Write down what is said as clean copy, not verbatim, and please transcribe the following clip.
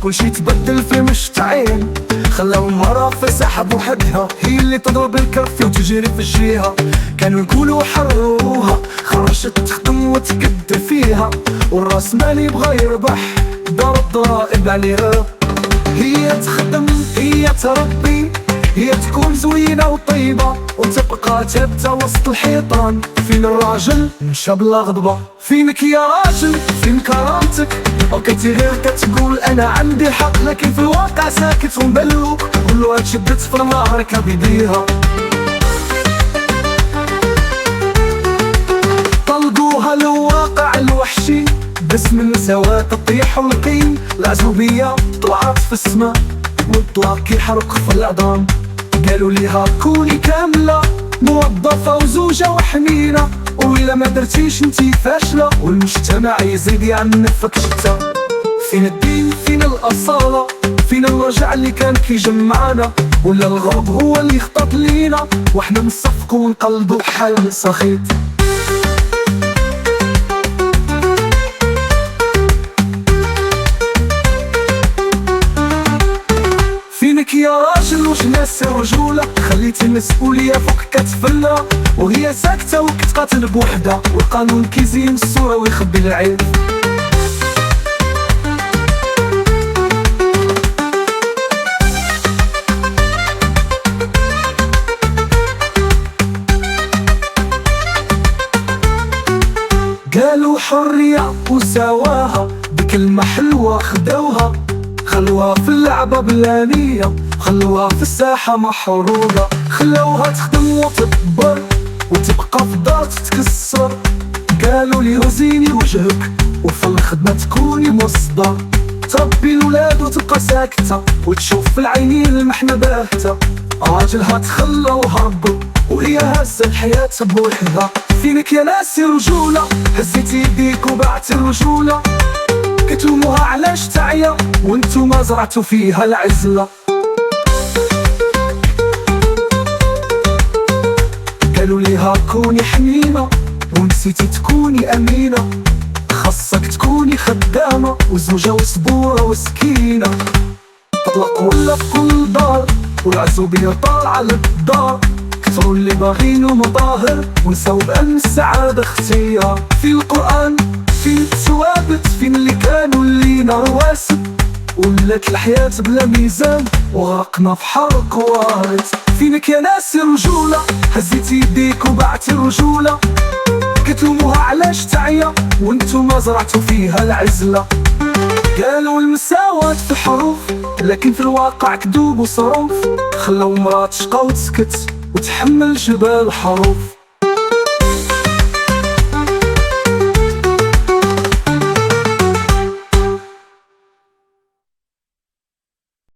كلشي تبدل في مشتعين. خلاو المرا في ساحة بوحدها هي اللي تضرب الكرفي وتجري في الجهة. كانوا يقولوا حروها خرجت تخدم وتكد فيها، والراس مالي بغا يربح دار الضرائب عليها. هي تخدم هي تربي هي تكون زوينة وطيبة وتبقى ثابتة وسط الحيطان. فين الراجل مشى بلا غضبة؟ فينك يا راجل فين كرامتك؟ وكنتي غير كتقول انا عندي الحق، لكن في الواقع ساكت ومبلوك كلها تشدت في نهارك بيديها. طلقوها للواقع الوحشي باسم النسوات تطيح والقيم. العزوبية طلعت في السما والطلاق كيحرق في العظام. قالوا ليها كوني كاملة موظفة وزوجة وحنينة، وإلا ما درتيش انتي فاشلة والمجتمع يزيد يعنفك شتا. فين الدين فين الأصالة فين الرجع اللي كان كيجمعنا؟ ولا الغرب هو اللي خطط لينا واحنا نصفقو ونقلبو بحال سخيط؟ فينك يا راجل وش ناس رجولة؟ خليتي المسؤولية فوق كتفنا وهي ساكتة وكتقاتل بوحدة، والقانون كيزين الصورة ويخبي العيب. قالوا حرية وسواها بكلمة حلوة خدوها، خلوها في اللعبة بلانية خلوها في الساحة محروقة. خلوها تخدم وتكبر وتبقى في الدار تتكسر. قالوا لي وزيني وجهك وفي الخدمة تكوني مصدر، تربي الولاد وتبقى ساكتة وتشوف في العينين المحنة باهتة. راجلها تخلى وهربوا وهي هزة الحياة بوحدها. فينك يا ناسي رجولة هزيتي يديك وبعتي الرجولة، كتلوموها علاش تعيا وانتو ما زرعتو فيها العزلة. قالوا ليها كوني حنينة ونسيتي تكوني أمينة، خاصك تكوني خدامة وزوجة وصبورة وسكينة. تطلق ولا في كل دار والعزوبية طالعة للدار، كتروا اللي باغينو مظاهر ونساو بأن السعادة اختيار. في القرآن فين الثوابت فين اللي كانوا لينا رواسب، ولات الحياة بلا ميزان وغرقنا في حرق وارد. فينك يا ناسي رجولة هزيتي يديك وبعتي الرجولة، كتلوموها علاش تعيا وانتو ما زرعتو فيها العزلة. قالوا المساواة في الحروف لكن في الواقع كذوب وصروف، خلاو مرات تشقى وتسكت وتحمل جبال الحروف.